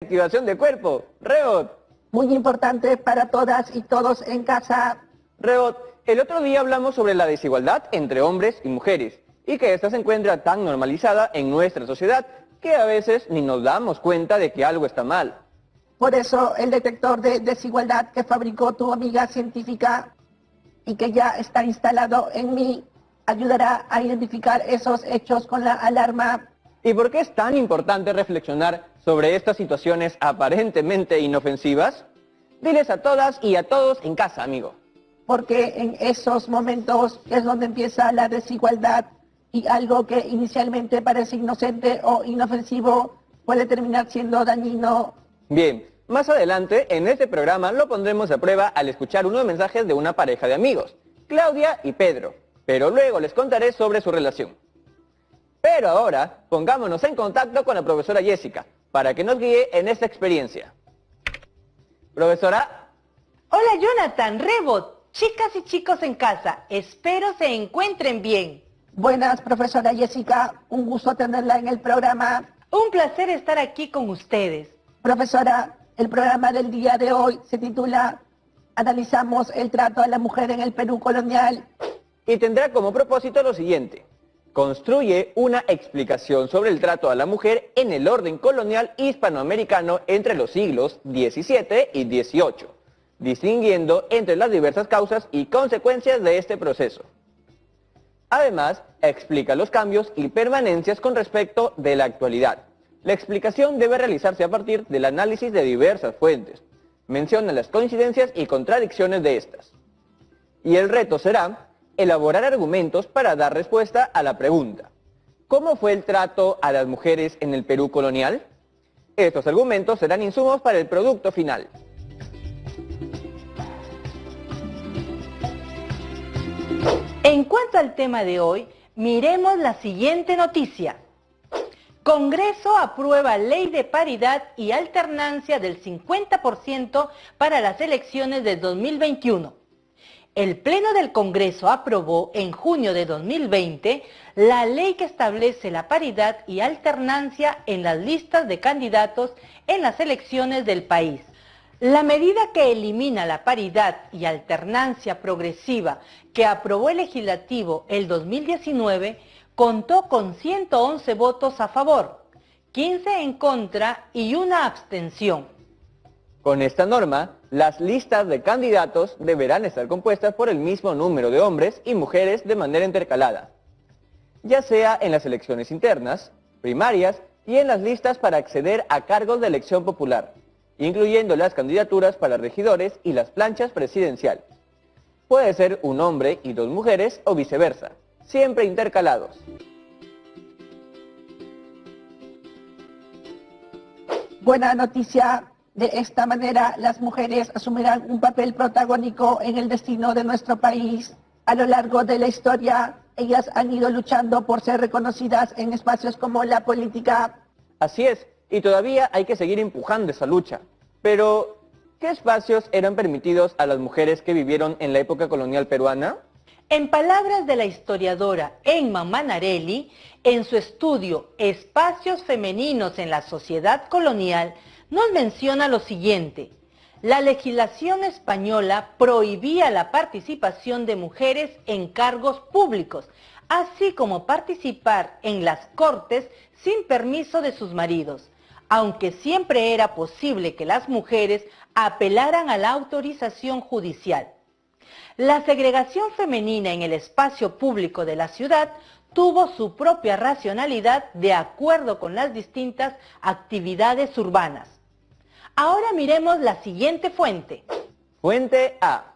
activación de cuerpo. Rebot. Muy importante para todas y todos en casa. Rebot, el otro día hablamos sobre la desigualdad entre hombres y mujeres y que esta se encuentra tan normalizada en nuestra sociedad que a veces ni nos damos cuenta de que algo está mal. Por eso el detector de desigualdad que fabricó tu amiga científica y que ya está instalado en mí ayudará a identificar esos hechos con la alarma. ¿Y por qué es tan importante reflexionar sobre estas situaciones aparentemente inofensivas? Diles a todas y a todos en casa, amigo. Porque en esos momentos es donde empieza la desigualdad y algo que inicialmente parece inocente o inofensivo puede terminar siendo dañino. Bien, más adelante en este programa lo pondremos a prueba al escuchar unos mensajes de una pareja de amigos, Claudia y Pedro, pero luego les contaré sobre su relación. Pero ahora pongámonos en contacto con la profesora Jessica para que nos guíe en esta experiencia. Profesora. Hola Jonathan, Rebot, chicas y chicos en casa, espero se encuentren bien. Buenas, profesora Jessica, un gusto tenerla en el programa. Un placer estar aquí con ustedes. Profesora, el programa del día de hoy se titula Analizamos el trato a la mujer en el Perú colonial. Y tendrá como propósito lo siguiente: construye una explicación sobre el trato a la mujer en el orden colonial hispanoamericano entre los siglos XVII y XVIII, distinguiendo entre las diversas causas y consecuencias de este proceso. Además, explica los cambios y permanencias con respecto de la actualidad. La explicación debe realizarse a partir del análisis de diversas fuentes. Menciona las coincidencias y contradicciones de estas. Y el reto será elaborar argumentos para dar respuesta a la pregunta: ¿cómo fue el trato a las mujeres en el Perú colonial? Estos argumentos serán insumos para el producto final. En cuanto al tema de hoy, miremos la siguiente noticia. Congreso aprueba ley de paridad y alternancia del 50% para las elecciones de 2021. El Pleno del Congreso aprobó en junio de 2020 la ley que establece la paridad y alternancia en las listas de candidatos en las elecciones del país. La medida que elimina la paridad y alternancia progresiva que aprobó el Legislativo el 2019 contó con 111 votos a favor, 15 en contra y una abstención. Con esta norma, las listas de candidatos deberán estar compuestas por el mismo número de hombres y mujeres de manera intercalada, ya sea en las elecciones internas, primarias y en las listas para acceder a cargos de elección popular, incluyendo las candidaturas para regidores y las planchas presidenciales. Puede ser un hombre y dos mujeres o viceversa, siempre intercalados. Buena noticia. De esta manera, las mujeres asumirán un papel protagónico en el destino de nuestro país. A lo largo de la historia, ellas han ido luchando por ser reconocidas en espacios como la política. Así es, y todavía hay que seguir empujando esa lucha. Pero, ¿qué espacios eran permitidos a las mujeres que vivieron en la época colonial peruana? En palabras de la historiadora Emma Manarelli, en su estudio Espacios femeninos en la sociedad colonial, nos menciona lo siguiente: la legislación española prohibía la participación de mujeres en cargos públicos, así como participar en las cortes sin permiso de sus maridos, aunque siempre era posible que las mujeres apelaran a la autorización judicial. La segregación femenina en el espacio público de la ciudad tuvo su propia racionalidad de acuerdo con las distintas actividades urbanas. Ahora miremos la siguiente fuente. Fuente A.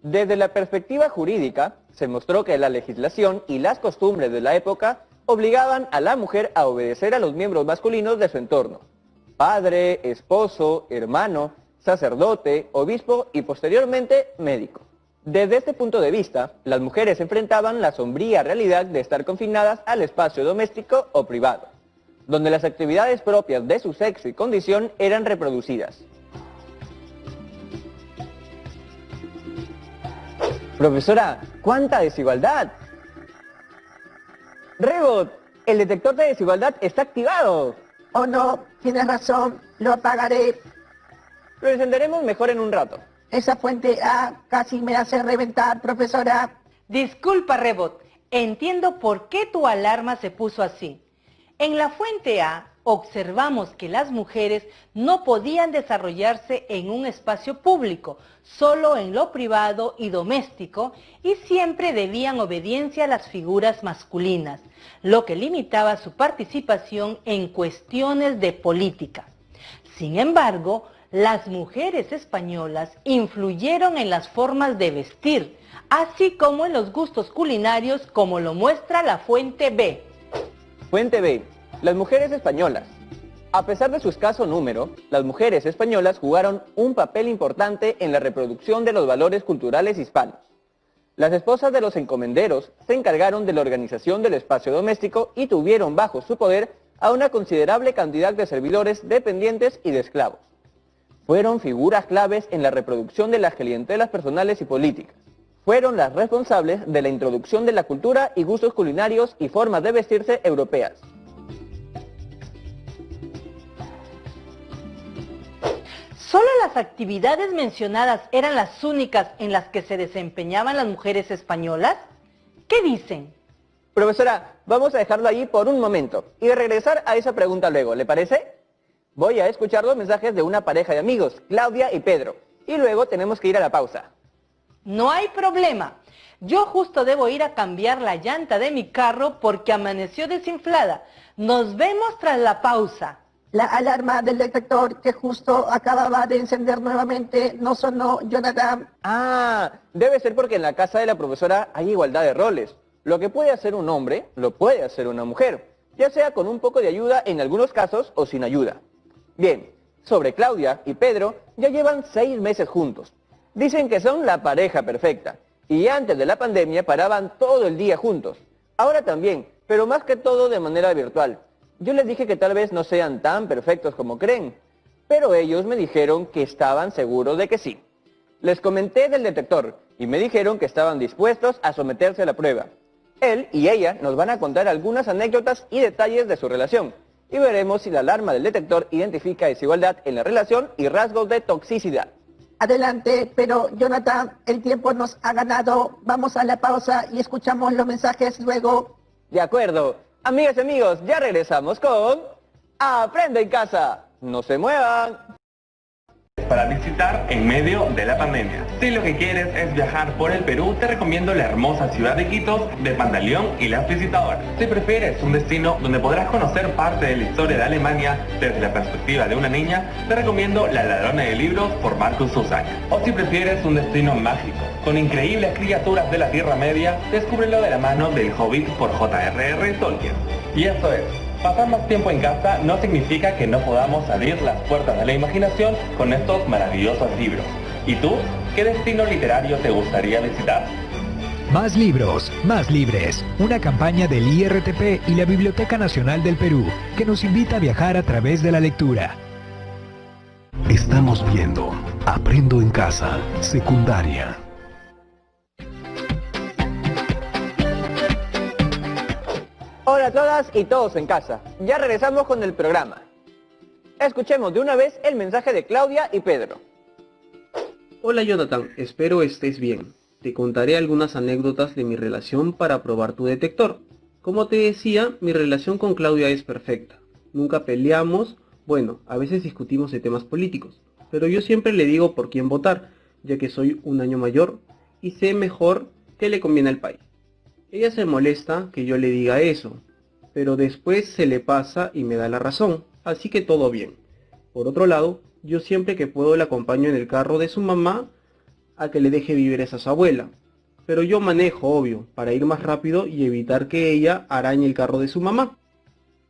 Desde la perspectiva jurídica, se mostró que la legislación y las costumbres de la época obligaban a la mujer a obedecer a los miembros masculinos de su entorno: padre, esposo, hermano, sacerdote, obispo y posteriormente médico. Desde este punto de vista, las mujeres enfrentaban la sombría realidad de estar confinadas al espacio doméstico o privado, donde las actividades propias de su sexo y condición eran reproducidas. Profesora, ¿cuánta desigualdad? Rebot, el detector de desigualdad está activado. Oh no, tienes razón, lo apagaré. Lo encenderemos mejor en un rato. Esa fuente A casi me hace reventar, profesora. Disculpa, Rebot, entiendo por qué tu alarma se puso así. En la fuente A observamos que las mujeres no podían desarrollarse en un espacio público, solo en lo privado y doméstico, y siempre debían obediencia a las figuras masculinas, lo que limitaba su participación en cuestiones de política. Sin embargo, las mujeres españolas influyeron en las formas de vestir, así como en los gustos culinarios, como lo muestra la fuente B. Fuente B. Las mujeres españolas. A pesar de su escaso número, las mujeres españolas jugaron un papel importante en la reproducción de los valores culturales hispanos. Las esposas de los encomenderos se encargaron de la organización del espacio doméstico y tuvieron bajo su poder a una considerable cantidad de servidores, dependientes y de esclavos. Fueron figuras claves en la reproducción de las clientelas personales y políticas. Fueron las responsables de la introducción de la cultura y gustos culinarios y formas de vestirse europeas. ¿Solo las actividades mencionadas eran las únicas en las que se desempeñaban las mujeres españolas? ¿Qué dicen? Profesora, vamos a dejarlo allí por un momento y regresar a esa pregunta luego, ¿le parece? Voy a escuchar los mensajes de una pareja de amigos, Claudia y Pedro, y luego tenemos que ir a la pausa. No hay problema. Yo justo debo ir a cambiar la llanta de mi carro porque amaneció desinflada. Nos vemos tras la pausa. La alarma del detector que justo acababa de encender nuevamente no sonó, Jonathan. Ah, debe ser porque en la casa de la profesora hay igualdad de roles. Lo que puede hacer un hombre, lo puede hacer una mujer, ya sea con un poco de ayuda en algunos casos o sin ayuda. Bien, sobre Claudia y Pedro, ya llevan 6 meses juntos. Dicen que son la pareja perfecta, y antes de la pandemia paraban todo el día juntos. Ahora también, pero más que todo de manera virtual. Yo les dije que tal vez no sean tan perfectos como creen, pero ellos me dijeron que estaban seguros de que sí. Les comenté del detector y me dijeron que estaban dispuestos a someterse a la prueba. Él y ella nos van a contar algunas anécdotas y detalles de su relación, y veremos si la alarma del detector identifica desigualdad en la relación y rasgos de toxicidad. Adelante, pero Jonathan, el tiempo nos ha ganado. Vamos a la pausa y escuchamos los mensajes luego. De acuerdo. Amigas y amigos, ya regresamos con Aprende en Casa. No se muevan. Para visitar en medio de la pandemia. Si lo que quieres es viajar por el Perú, te recomiendo la hermosa ciudad de Iquitos, de Pantaleón y Las Visitadoras. Si prefieres un destino donde podrás conocer parte de la historia de Alemania desde la perspectiva de una niña, te recomiendo La Ladrona de Libros por Marcus Zusack. O si prefieres un destino mágico, con increíbles criaturas de la Tierra Media, descúbrelo de la mano del Hobbit por J.R.R. Tolkien. Y eso es. Pasar más tiempo en casa no significa que no podamos abrir las puertas de la imaginación con estos maravillosos libros. ¿Y tú? ¿Qué destino literario te gustaría visitar? Más libros, más libres. Una campaña del IRTP y la Biblioteca Nacional del Perú, que nos invita a viajar a través de la lectura. Estamos viendo Aprendo en Casa, secundaria. Hola a todas y todos en casa. Ya regresamos con el programa. Escuchemos de una vez el mensaje de Claudia y Pedro. Hola Jonathan, espero estés bien. Te contaré algunas anécdotas de mi relación para probar tu detector. Como te decía, mi relación con Claudia es perfecta. Nunca peleamos, bueno, a veces discutimos de temas políticos, pero yo siempre le digo por quién votar, ya que soy un año mayor y sé mejor qué le conviene al país. Ella se molesta que yo le diga eso, pero después se le pasa y me da la razón, así que todo bien. Por otro lado, yo siempre que puedo la acompaño en el carro de su mamá a que le deje víveres a su abuela. Pero yo manejo, obvio, para ir más rápido y evitar que ella arañe el carro de su mamá.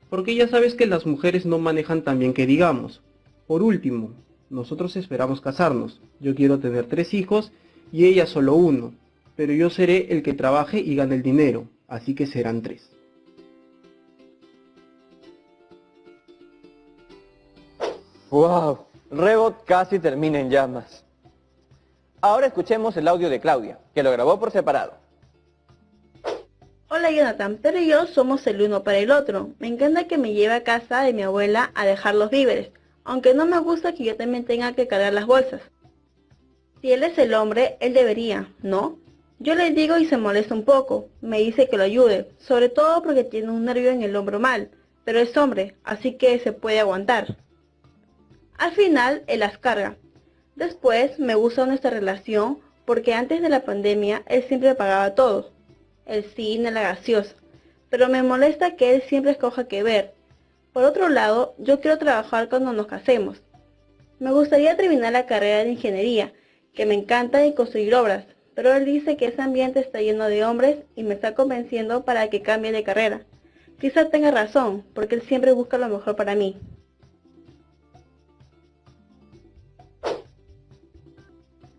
Porque ya sabes que las mujeres no manejan tan bien que digamos. Por último, nosotros esperamos casarnos. Yo quiero tener 3 hijos y ella solo 1. Pero yo seré el que trabaje y gane el dinero, así que serán 3. ¡Wow! Rebot casi termina en llamas. Ahora escuchemos el audio de Claudia, que lo grabó por separado. Hola Hola Jonathan, pero yo somos el uno para el otro. Me encanta que me lleve a casa de mi abuela a dejar los víveres, aunque no me gusta que yo también tenga que cargar las bolsas. Si él es el hombre, él debería, ¿no? Yo le digo y se molesta un poco, me dice que lo ayude, sobre todo porque tiene un nervio en el hombro mal, pero es hombre, así que se puede aguantar. Al final, él las carga. Después, me gusta nuestra relación porque antes de la pandemia, él siempre pagaba todo, el cine, la gaseosa, pero me molesta que él siempre escoja qué ver. Por otro lado, yo quiero trabajar cuando nos casemos. Me gustaría terminar la carrera de ingeniería, que me encanta y construir obras, pero él dice que ese ambiente está lleno de hombres y me está convenciendo para que cambie de carrera. Quizá tenga razón, porque él siempre busca lo mejor para mí.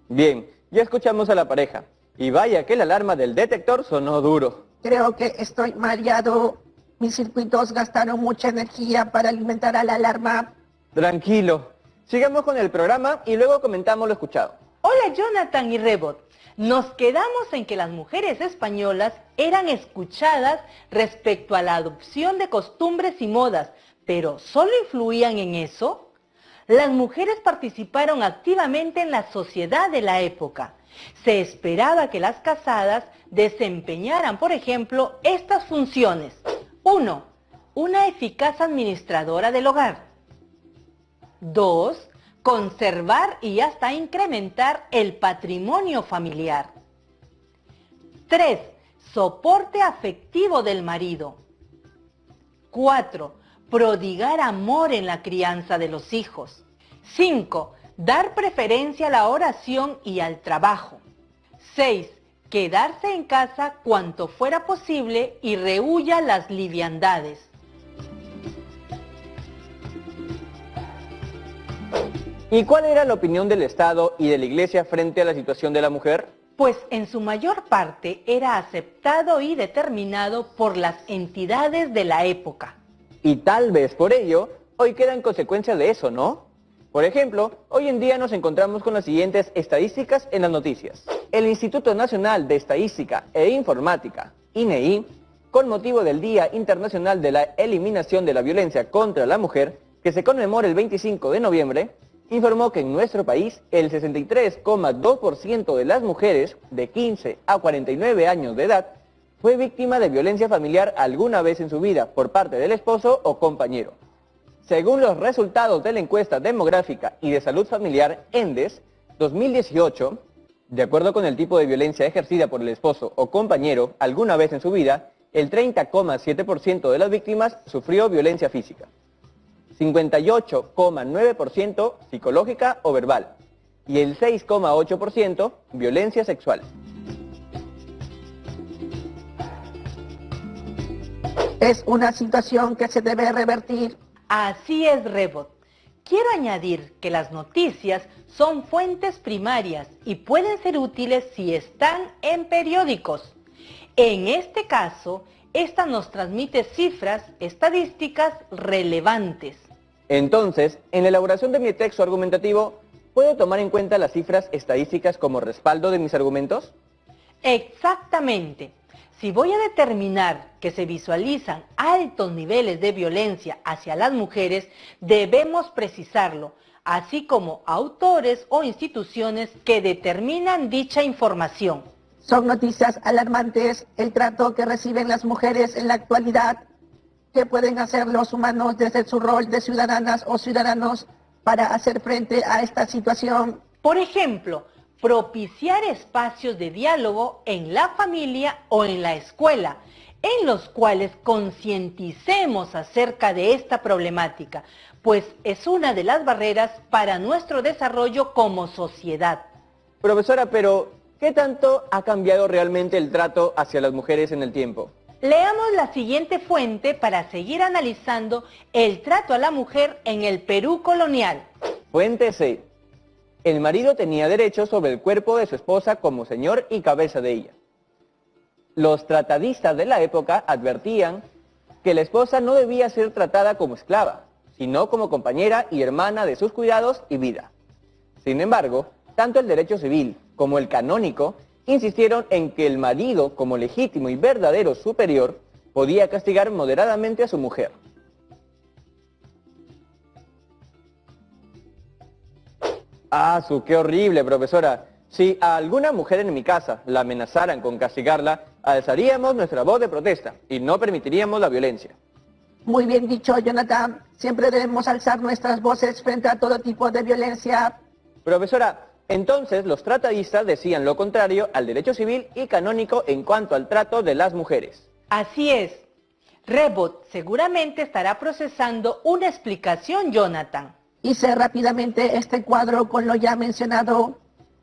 Bien, ya escuchamos a la pareja. Y vaya que la alarma del detector sonó duro. Creo que estoy mareado. Mis circuitos gastaron mucha energía para alimentar a la alarma. Tranquilo. Sigamos con el programa y luego comentamos lo escuchado. Hola Jonathan y Rebot. Nos quedamos en que las mujeres españolas eran escuchadas respecto a la adopción de costumbres y modas, pero ¿solo influían en eso? Las mujeres participaron activamente en la sociedad de la época. Se esperaba que las casadas desempeñaran, por ejemplo, estas funciones. 1. Una eficaz administradora del hogar. 2. Conservar y hasta incrementar el patrimonio familiar. 3. Soporte afectivo del marido. 4. Prodigar amor en la crianza de los hijos. 5. Dar preferencia a la oración y al trabajo. 6. Quedarse en casa cuanto fuera posible y rehuya las liviandades. ¿Y cuál era la opinión del Estado y de la Iglesia frente a la situación de la mujer? Pues en su mayor parte era aceptado y determinado por las entidades de la época. Y tal vez por ello, hoy quedan consecuencias de eso, ¿no? Por ejemplo, hoy en día nos encontramos con las siguientes estadísticas en las noticias. El Instituto Nacional de Estadística e Informática, INEI, con motivo del Día Internacional de la Eliminación de la Violencia contra la Mujer, que se conmemora el 25 de noviembre, informó que en nuestro país el 63,2% de las mujeres de 15 a 49 años de edad fue víctima de violencia familiar alguna vez en su vida por parte del esposo o compañero. Según los resultados de la encuesta demográfica y de salud familiar ENDES 2018, de acuerdo con el tipo de violencia ejercida por el esposo o compañero alguna vez en su vida, el 30,7% de las víctimas sufrió violencia física, 58,9% psicológica o verbal y el 6,8% violencia sexual. Es una situación que se debe revertir. Así es, Rebot. Quiero añadir que las noticias son fuentes primarias y pueden ser útiles si están en periódicos. En este caso, esta nos transmite cifras estadísticas relevantes. Entonces, en la elaboración de mi texto argumentativo, ¿puedo tomar en cuenta las cifras estadísticas como respaldo de mis argumentos? Exactamente. Si voy a determinar que se visualizan altos niveles de violencia hacia las mujeres, debemos precisarlo, así como autores o instituciones que determinan dicha información. Son noticias alarmantes el trato que reciben las mujeres en la actualidad. ¿Qué pueden hacer los humanos desde su rol de ciudadanas o ciudadanos para hacer frente a esta situación? Por ejemplo, propiciar espacios de diálogo en la familia o en la escuela, en los cuales concienticemos acerca de esta problemática, pues es una de las barreras para nuestro desarrollo como sociedad. Profesora, pero ¿qué tanto ha cambiado realmente el trato hacia las mujeres en el tiempo? Leamos la siguiente fuente para seguir analizando el trato a la mujer en el Perú colonial. Fuente C. El marido tenía derechos sobre el cuerpo de su esposa como señor y cabeza de ella. Los tratadistas de la época advertían que la esposa no debía ser tratada como esclava, sino como compañera y hermana de sus cuidados y vida. Sin embargo, tanto el derecho civil como el canónico insistieron en que el marido, como legítimo y verdadero superior, podía castigar moderadamente a su mujer. ¡Qué horrible, profesora! Si a alguna mujer en mi casa la amenazaran con castigarla, alzaríamos nuestra voz de protesta y no permitiríamos la violencia. Muy bien dicho, Jonathan. Siempre debemos alzar nuestras voces frente a todo tipo de violencia. Profesora, entonces los tratadistas decían lo contrario al derecho civil y canónico en cuanto al trato de las mujeres. Así es. Rebot seguramente estará procesando una explicación, Jonathan. Hice rápidamente este cuadro con lo ya mencionado.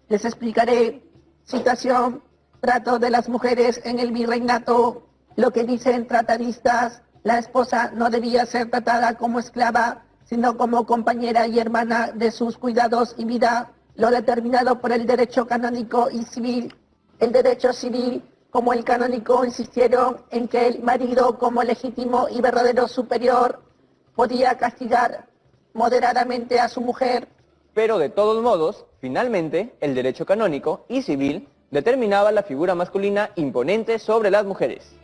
Les explicaré situación, trato de las mujeres en el virreinato, lo que dicen tratadistas. La esposa no debía ser tratada como esclava, sino como compañera y hermana de sus cuidados y vida, lo determinado por el derecho canónico y civil. El derecho civil, como el canónico, insistieron en que el marido, como legítimo y verdadero superior, podía castigar moderadamente a su mujer. Pero de todos modos, finalmente, el derecho canónico y civil determinaba la figura masculina imponente sobre las mujeres.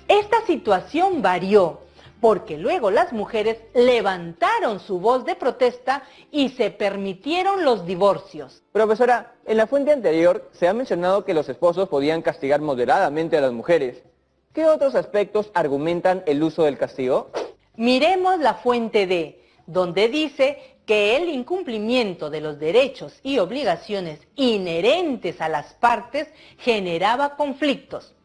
Esta situación varió, porque luego las mujeres levantaron su voz de protesta y se permitieron los divorcios. Profesora, en la fuente anterior se ha mencionado que los esposos podían castigar moderadamente a las mujeres. ¿Qué otros aspectos argumentan el uso del castigo? Miremos la fuente D, donde dice que el incumplimiento de los derechos y obligaciones inherentes a las partes generaba conflictos.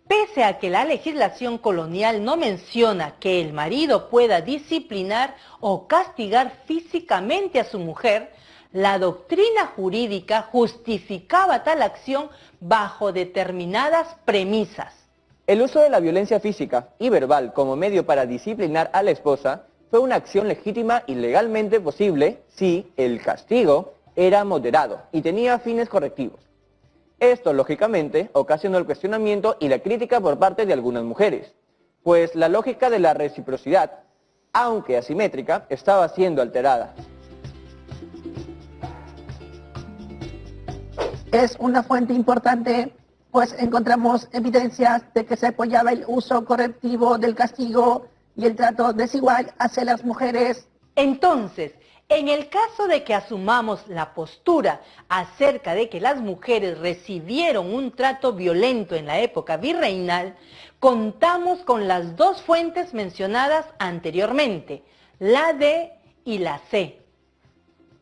Pese a que la legislación colonial no menciona que el marido pueda disciplinar o castigar físicamente a su mujer, la doctrina jurídica justificaba tal acción bajo determinadas premisas. El uso de la violencia física y verbal como medio para disciplinar a la esposa fue una acción legítima y legalmente posible si el castigo era moderado y tenía fines correctivos. Esto, lógicamente, ocasionó el cuestionamiento y la crítica por parte de algunas mujeres, pues la lógica de la reciprocidad, aunque asimétrica, estaba siendo alterada. Es una fuente importante, pues encontramos evidencias de que se apoyaba el uso correctivo del castigo y el trato desigual hacia las mujeres. Entonces, en el caso de que asumamos la postura acerca de que las mujeres recibieron un trato violento en la época virreinal, contamos con las dos fuentes mencionadas anteriormente, la D y la C.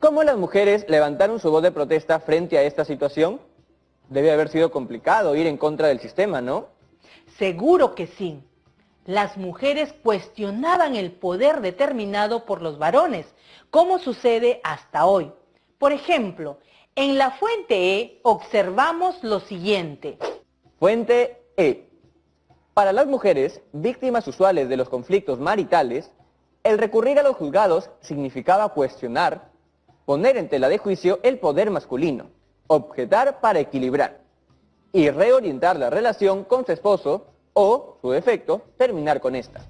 ¿Cómo las mujeres levantaron su voz de protesta frente a esta situación? Debe haber sido complicado ir en contra del sistema, ¿no? Seguro que sí. Las mujeres cuestionaban el poder determinado por los varones, como sucede hasta hoy. Por ejemplo, en la fuente E observamos lo siguiente. Fuente E. Para las mujeres, víctimas usuales de los conflictos maritales, el recurrir a los juzgados significaba cuestionar, poner en tela de juicio el poder masculino, objetar para equilibrar y reorientar la relación con su esposo o, su defecto, terminar con esta.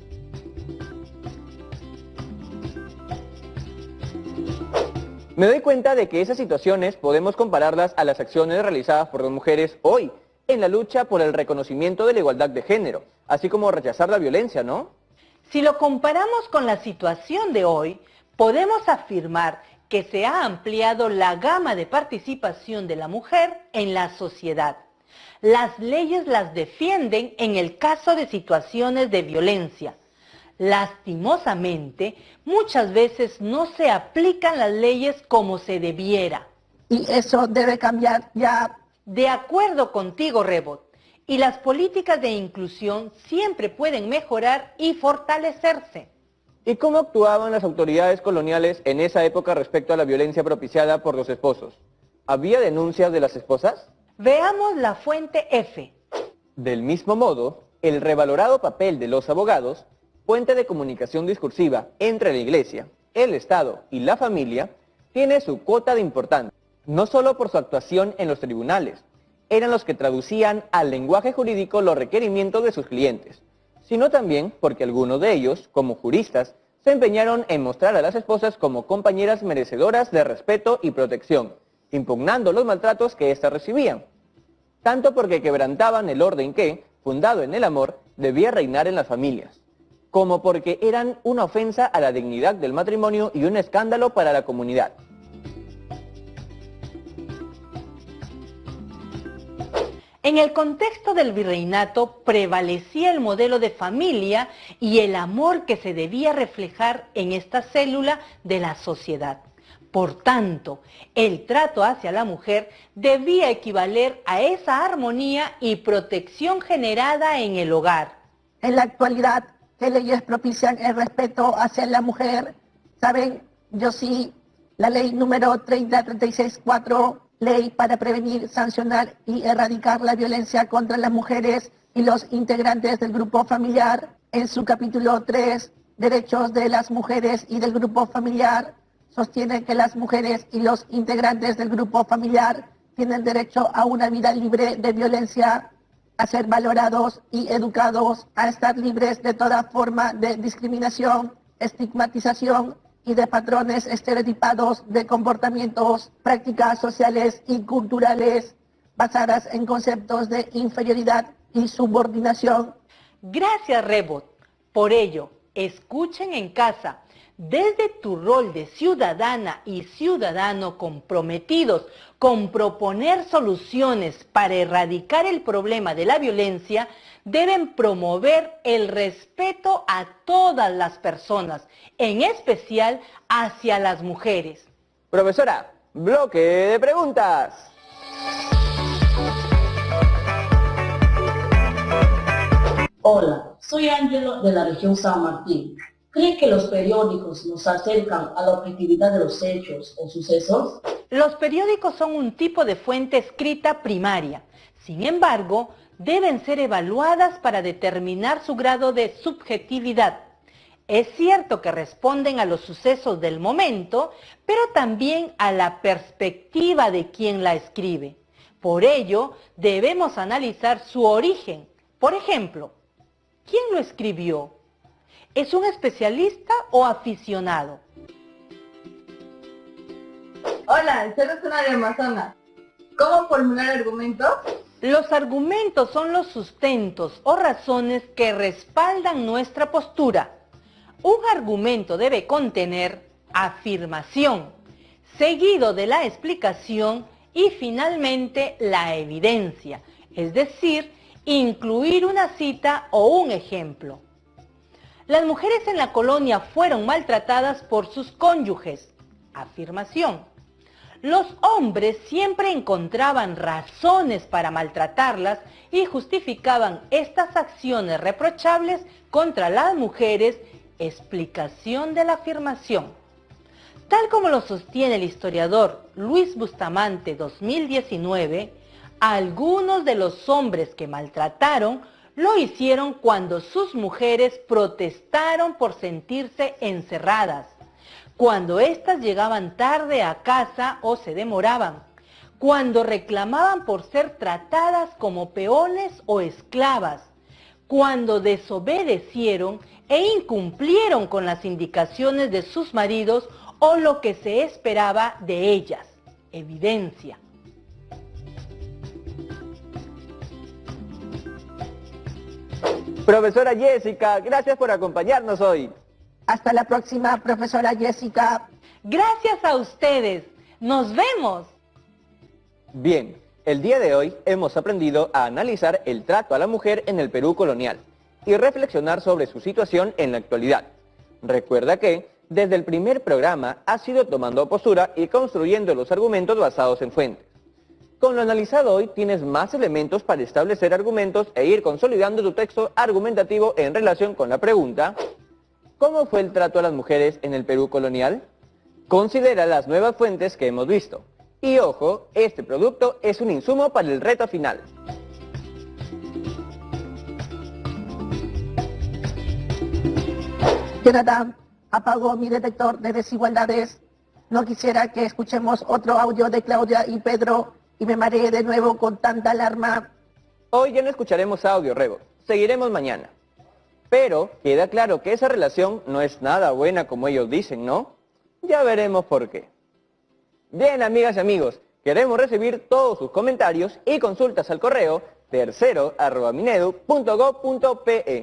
Me doy cuenta de que esas situaciones podemos compararlas a las acciones realizadas por las mujeres hoy en la lucha por el reconocimiento de la igualdad de género, así como rechazar la violencia, ¿no? Si lo comparamos con la situación de hoy, podemos afirmar que se ha ampliado la gama de participación de la mujer en la sociedad. Las leyes las defienden en el caso de situaciones de violencia. Lastimosamente, muchas veces no se aplican las leyes como se debiera. Y eso debe cambiar ya. De acuerdo contigo, Rebot. Y las políticas de inclusión siempre pueden mejorar y fortalecerse. ¿Y cómo actuaban las autoridades coloniales en esa época respecto a la violencia propiciada por los esposos? ¿Había denuncias de las esposas? Veamos la fuente F. Del mismo modo, el revalorado papel de los abogados, fuente de comunicación discursiva entre la Iglesia, el Estado y la familia, tiene su cuota de importancia, no solo por su actuación en los tribunales, eran los que traducían al lenguaje jurídico los requerimientos de sus clientes, sino también porque algunos de ellos, como juristas, se empeñaron en mostrar a las esposas como compañeras merecedoras de respeto y protección, impugnando los maltratos que éstas recibían, tanto porque quebrantaban el orden que, fundado en el amor, debía reinar en las familias, como porque eran una ofensa a la dignidad del matrimonio y un escándalo para la comunidad. En el contexto del virreinato prevalecía el modelo de familia y el amor que se debía reflejar en esta célula de la sociedad. Por tanto, el trato hacia la mujer debía equivaler a esa armonía y protección generada en el hogar. En la actualidad, ¿qué leyes propician el respeto hacia la mujer? ¿Saben? Yo sí, la ley número 30364, ley para prevenir, sancionar y erradicar la violencia contra las mujeres y los integrantes del grupo familiar. En su capítulo 3, Derechos de las mujeres y del grupo familiar, sostiene que las mujeres y los integrantes del grupo familiar tienen derecho a una vida libre de violencia, a ser valorados y educados, a estar libres de toda forma de discriminación, estigmatización y de patrones estereotipados de comportamientos, prácticas sociales y culturales basadas en conceptos de inferioridad y subordinación. Gracias, Rebot. Por ello, escuchen en casa, desde tu rol de ciudadana y ciudadano comprometidos con proponer soluciones para erradicar el problema de la violencia, deben promover el respeto a todas las personas, en especial hacia las mujeres. Profesora, bloque de preguntas. Hola, soy Ángelo de la región San Martín. ¿Cree que los periódicos nos acercan a la objetividad de los hechos o sucesos? Los periódicos son un tipo de fuente escrita primaria. Sin embargo, deben ser evaluadas para determinar su grado de subjetividad. Es cierto que responden a los sucesos del momento, pero también a la perspectiva de quien la escribe. Por ello, debemos analizar su origen. Por ejemplo, ¿quién lo escribió? ¿Es un especialista o aficionado? Hola, soy Rosana de Amazonas. ¿Cómo formular argumentos? Los argumentos son los sustentos o razones que respaldan nuestra postura. Un argumento debe contener afirmación, seguido de la explicación y finalmente la evidencia, es decir, incluir una cita o un ejemplo. Las mujeres en la colonia fueron maltratadas por sus cónyuges. Afirmación. Los hombres siempre encontraban razones para maltratarlas y justificaban estas acciones reprochables contra las mujeres. Explicación de la afirmación. Tal como lo sostiene el historiador Luis Bustamante 2019, algunos de los hombres que maltrataron lo hicieron cuando sus mujeres protestaron por sentirse encerradas, cuando éstas llegaban tarde a casa o se demoraban, cuando reclamaban por ser tratadas como peones o esclavas, cuando desobedecieron e incumplieron con las indicaciones de sus maridos o lo que se esperaba de ellas. Evidencia. Profesora Jessica, gracias por acompañarnos hoy. Hasta la próxima, profesora Jessica. Gracias a ustedes. ¡Nos vemos! Bien, el día de hoy hemos aprendido a analizar el trato a la mujer en el Perú colonial y reflexionar sobre su situación en la actualidad. Recuerda que, desde el primer programa, has ido tomando postura y construyendo los argumentos basados en fuentes. Con lo analizado hoy tienes más elementos para establecer argumentos e ir consolidando tu texto argumentativo en relación con la pregunta: ¿cómo fue el trato a las mujeres en el Perú colonial? Considera las nuevas fuentes que hemos visto. Y ojo, este producto es un insumo para el reto final. Jonathan, apagó mi detector de desigualdades. No quisiera que escuchemos otro audio de Claudia y Pedro y me mareé de nuevo con tanta alarma. Hoy ya no escucharemos audio, Rebo. Seguiremos mañana. Pero queda claro que esa relación no es nada buena como ellos dicen, ¿no? Ya veremos por qué. Bien, amigas y amigos, queremos recibir todos sus comentarios y consultas al correo tercero@minedu.gov.pe.